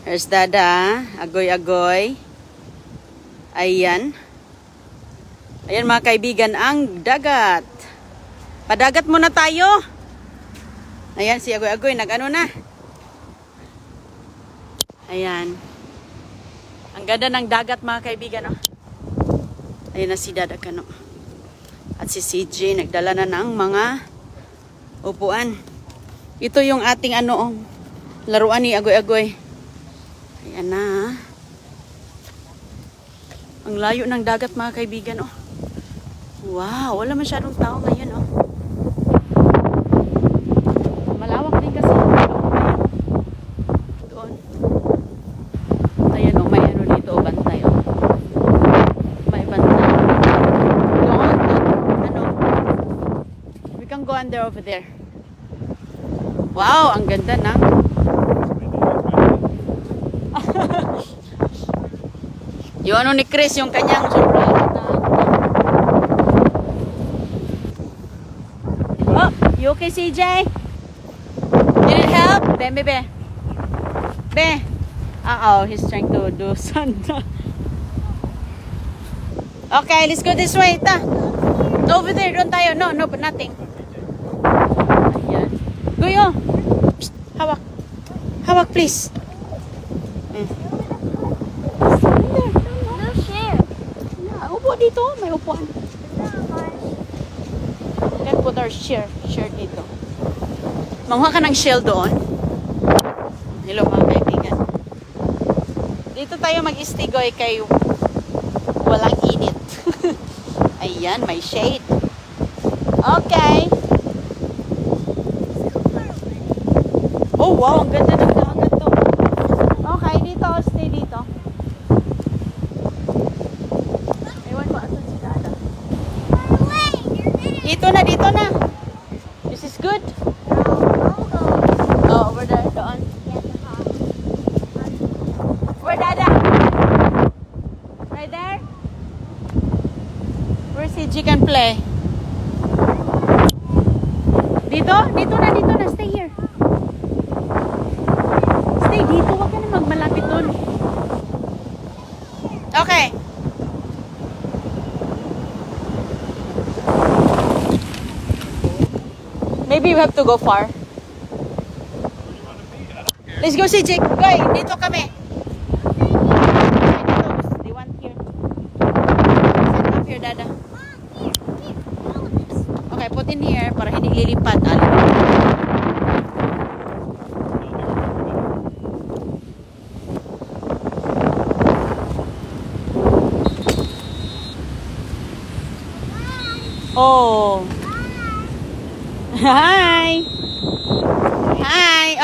Here's Dada. Agoy-agoy. Ayan. Ayan mga kaibigan, ang dagat. Padagat muna tayo. Ayan si Agoy-agoy. Nag-ano na. Ayan. Ang ganda ng dagat mga kaibigan. Oh. Ayan na si Dada Kano. At si CJ nagdala na ng mga upuan. Ito yung ating laruan ni Agoy-agoy. Ayan na. Ang layo ng dagat mga kaibigan. Oh. Wow, wala masyadong tao ngayon. Oh. Malawak din kasi. Doon. Ayan oh, may ano dito. Oh, bantay. Oh. May bantay. Doon. Ano? We can go under over there. Wow, ang ganda na. Yung ano ni Chris, yung kanyang sobrang na. Oh, you okay, CJ? Did it help? Be. Be. Uh-oh, he's trying to do something. Okay, let's go this way. Ta. Over there, doon tayo. No, but nothing. Ayan. Guyo. Psst, hawak. Hawak, please. Upo dito, may upuan. Let's put our share dito. Manguha ka ng shell doon. Hello mga kaibigan. Dito tayo mag-istigoy kay walang init. Ayan, may shade. Okay. Oh wow, ang ganda ng dagat to. Okay, dito, stay dito. Dito na. This is good. Oh, over there, doon. Where, Dada? Right there? Where CJ can play? Dito na. Stay here. Stay dito. Huwag ka na magmalapit doon. Okay. Maybe we have to go far. Let's go, CJ. Go, dito kami. They want here. Set up here, Dada. Okay, put in here para hindi lilipat. Oh. Hi.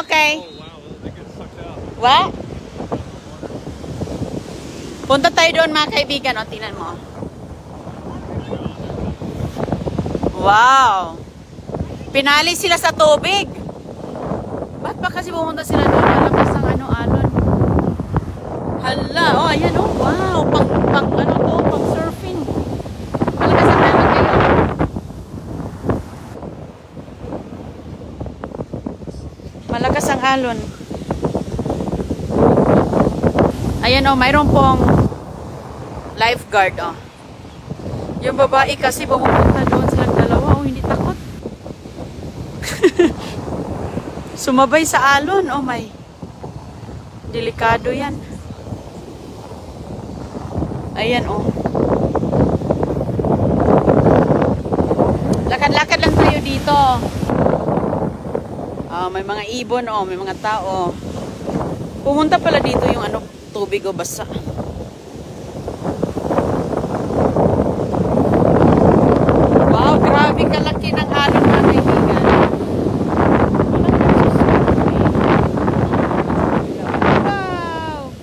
Okay. Oh, wow. They get sucked out. What? Punta tayo doon mga kaibigan. O, tingnan mo. Wow. Pinali sila sa tubig. Ba't ba kasi pumunta sila doon? Malakas ang alon. Hala. Oh, ayan oh. Wow. Pang surfing. Malakas ang alon kayo. Malakas ang alon. Ayan o, mayroon pong lifeguard o. Yung babae kasi pumunta doon silang dalawa o, hindi takot. Sumabay sa alon o, may delikado yan. Ayan o. Lakad-lakad lang tayo dito. May mga ibon o, may mga tao. Pumunta pala dito yung tubig o basa. Wow, grabe kalaki ng alon mga kaibigan. Wow!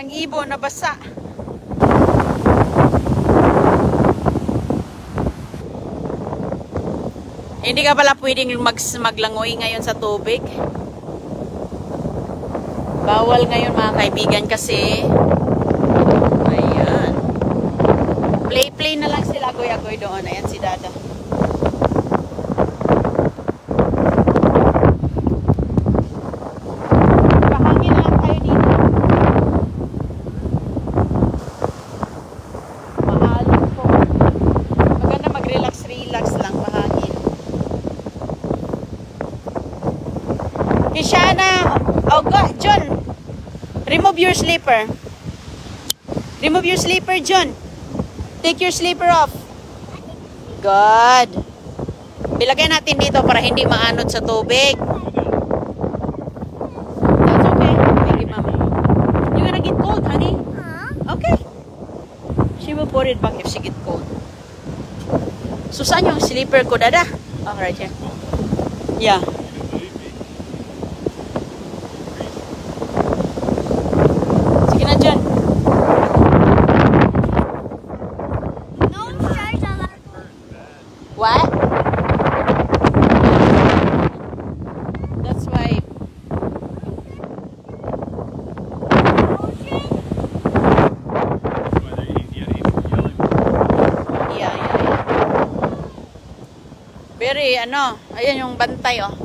Ang ibon na basa. Hindi ka pala pwedeng maglangoy ngayon sa tubig. Bawal ngayon mga kaibigan kasi ayan. Play na lang sila agoy-agoy doon. Ayan si Dada. Pahangin lang tayo dito. Kishana. Oh, go, John. Remove your slipper. Remove your slipper, John. Take your slipper off. Good. Ilagay natin dito para hindi maanod sa tubig. That's okay. Thank you, Mama. You're gonna get cold, honey? Okay. She will put it back if she get cold. So, saan yung slipper ko, Dada? Oh, right here. Yeah. Sige na, John. What? That's why. Yeah. Very, ayan yung bantay, oh.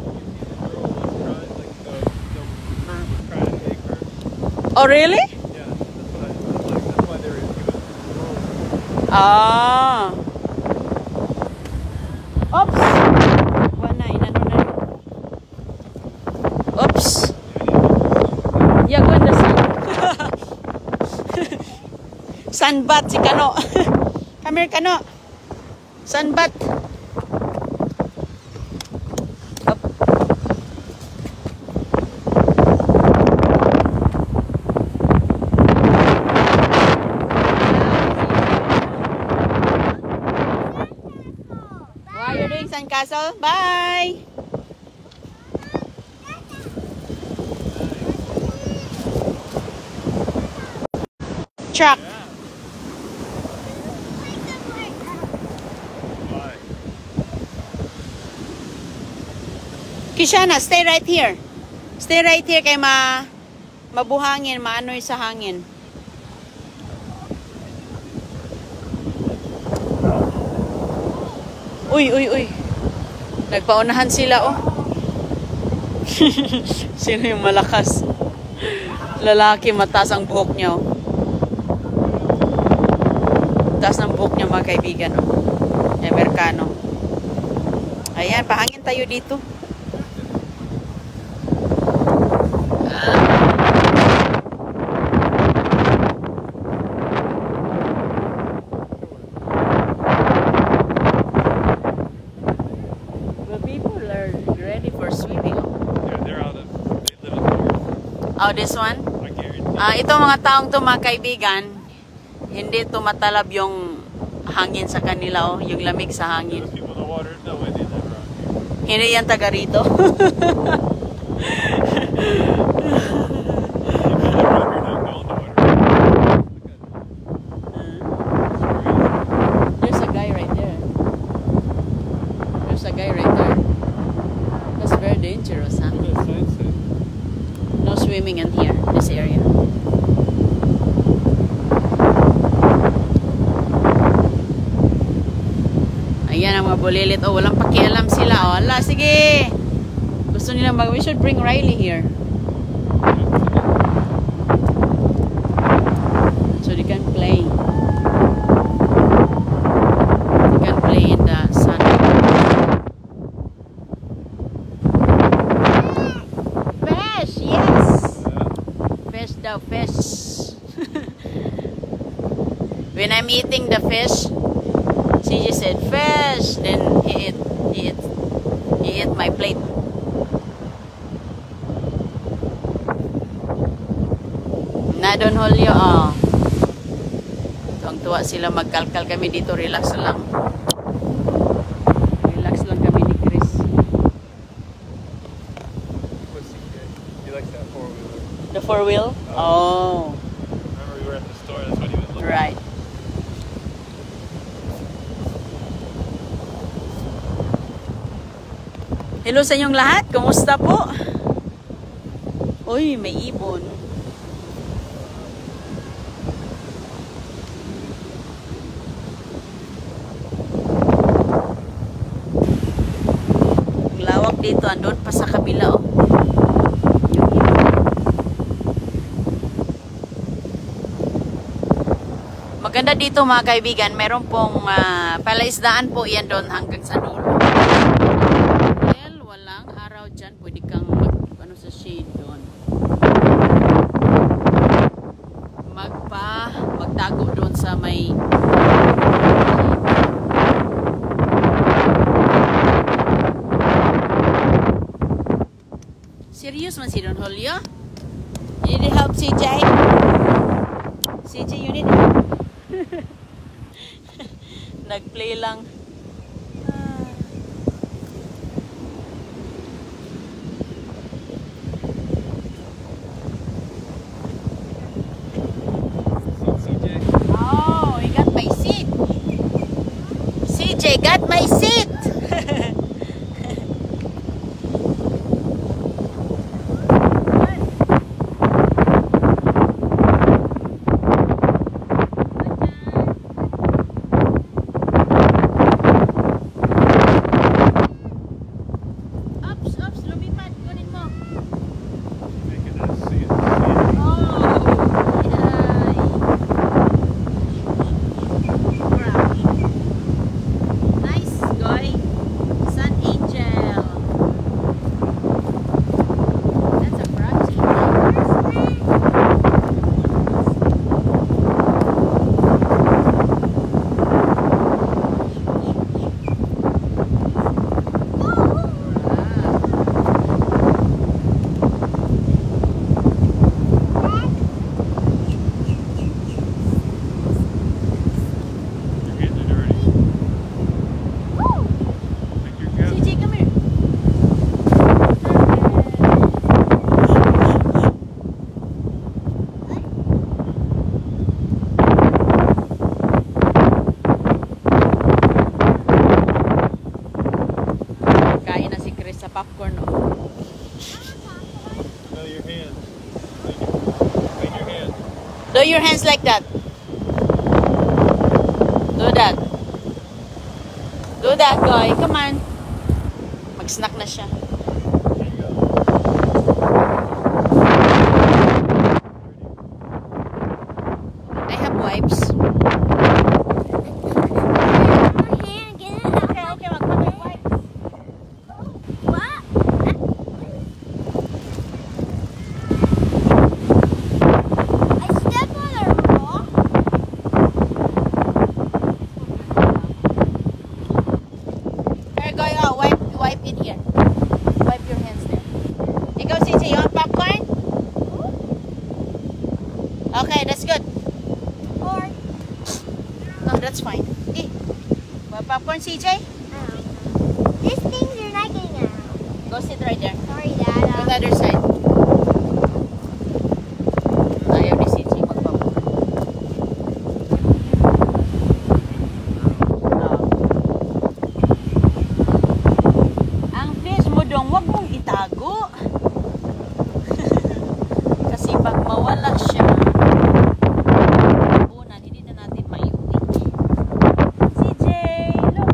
Oh, really? Yeah, that's why he was. Ah. Oops. Wala, inano na. Oops. Yeah, ganda sun. Sunbat si Kano. Come here, Kano. Sunbat. Up. Why are you doing sandcastle? Bye. Truck. Why? Kishana, stay right here. Stay right here kay mabuhangin, maanoy sa hangin. Uy. Nagpaunahan sila, oh. Sino yung malakas? Lalaki, mataas ang buhok niya, oh. Taas ng buhok niya, mga kaibigan, oh. Amerikano. Ayan, pahangin tayo dito. Oh, this one? I guarantee. Ito mga taong to, mga kaibigan, hindi tumatalab yung hangin sa kanila, oh, yung lamig sa hangin. Those people in the water, no way they live around here. Hindi yan taga rito. People live around here don't go in the water. There's a guy right there. There's a guy right there. That's very dangerous, huh? What does sign say? No swimming in here, this area. Ayan ang mga bulilit. Oh, walang pakialam sila. Oh, ala, sige. Gusto nila we should bring Riley here. So they can play. They can play in the sun. Fish, yes. Fish daw, fish. When I'm eating the fish, she just said fish. Then he ate my plate. Na Don Julio, oh. Tuwang-tuwa sila, magkalkal kami dito, relax lang. Relax lang kami ni Chris. What's CJ? He likes that four-wheeler. The four-wheel? Oh. Remember we were at the store, that's what he was looking Right. Hello sa inyong lahat. Kumusta po? Uy, may ibon. Ang lawak dito. Andun pa sa kabila, oh. Yung ibon. Maganda dito, mga kaibigan. Meron pong palaisdaan po yan doon hanggang sa dulo. Walang araw dyan. Pwede kang Ayan, Julio. You need help, CJ? CJ, you need help? Nag-play lang. CJ. Oh, he got my seat. CJ got my seat. Ops, ops, lumipad. Kunin mo. Making us see it. Oh, yay. Nice guy. Sun Angel. That's a froggy. Your hands are dirty. Like your cat. CJ, come here. Kain na si Chris sa popcorn. Oh. No, your hands. Clean your hands. Do your hands like that. Do that. Do that, guy. Come on. Mag-snack na siya. There you go. I have wipes. Okay, okay. Mag-wipe. There, go. Oh, wipe in here. Wipe your hands there. Ikaw, CJ, you want popcorn? Okay, that's good. No, that's fine. Eh, want popcorn, CJ? These things are not getting out. Go sit right there. Sorry, On the Dad. other side. Ayaw ni CJ magpapapon. Ang fish mo dong, wag mong itago. Kasi pag mawala siya, una, hindi na natin maiuwi. CJ, look.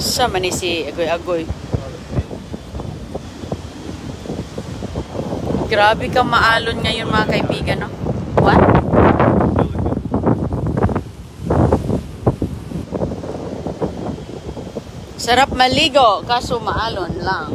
Sa man ni si Agoy-Agoy. Grabe ka maalon ngayon mga kaibigan, no? What? Sarap maligo, kaso maalon lang.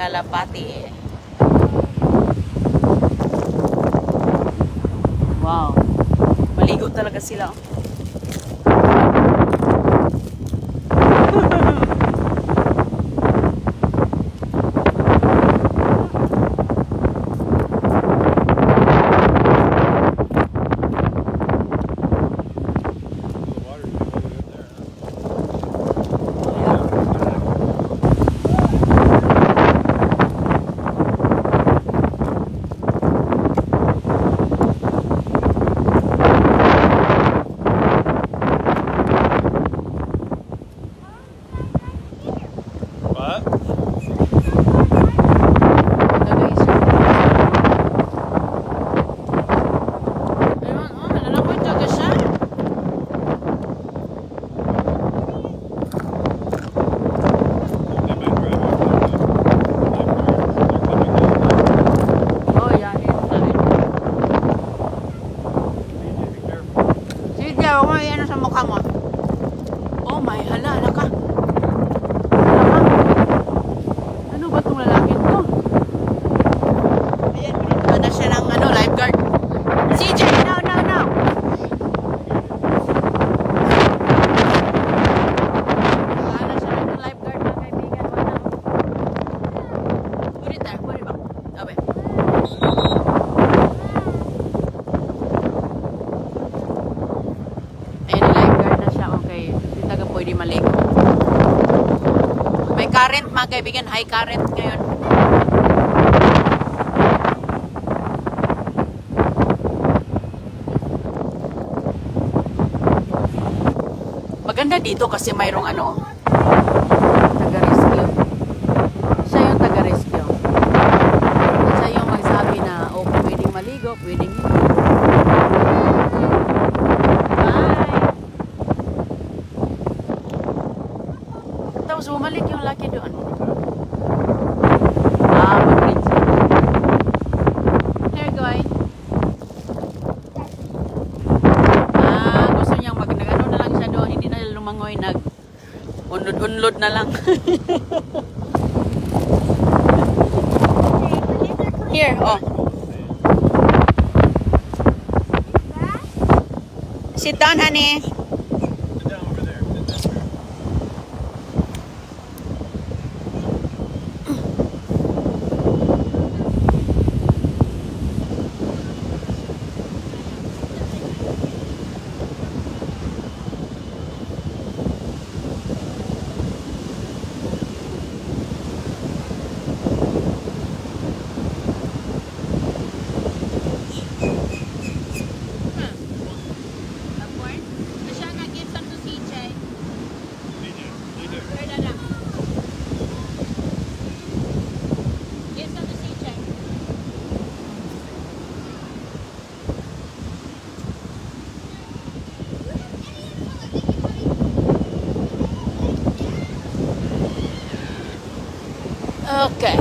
Kalapati eh. Wow. Maligo talaga sila. Oh my, hala ka. Ano ba itong lalaki to? Ayan, pinito na siya ng lifeguard. CJ, no. Wala siya ng lifeguard mga kaibigan. Put it back. Okay. Pwede maligo. May current mga kaibigan, high current ngayon. Maganda dito kasi mayroong taga-rescue. Siya yung taga-rescue. At siya yung magsabi na pwedeng maligo, pwedeng hindi. Tapos bumalik yung laki doon. Mag-bridge. There, guy. Gusto niyang nag-ano na lang siya doon. Hindi na lumangoy. Nag-unlod na lang. Here, Sit down, honey. Okay.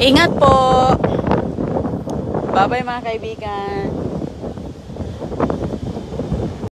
Ingat po. Bye-bye mga kaibigan.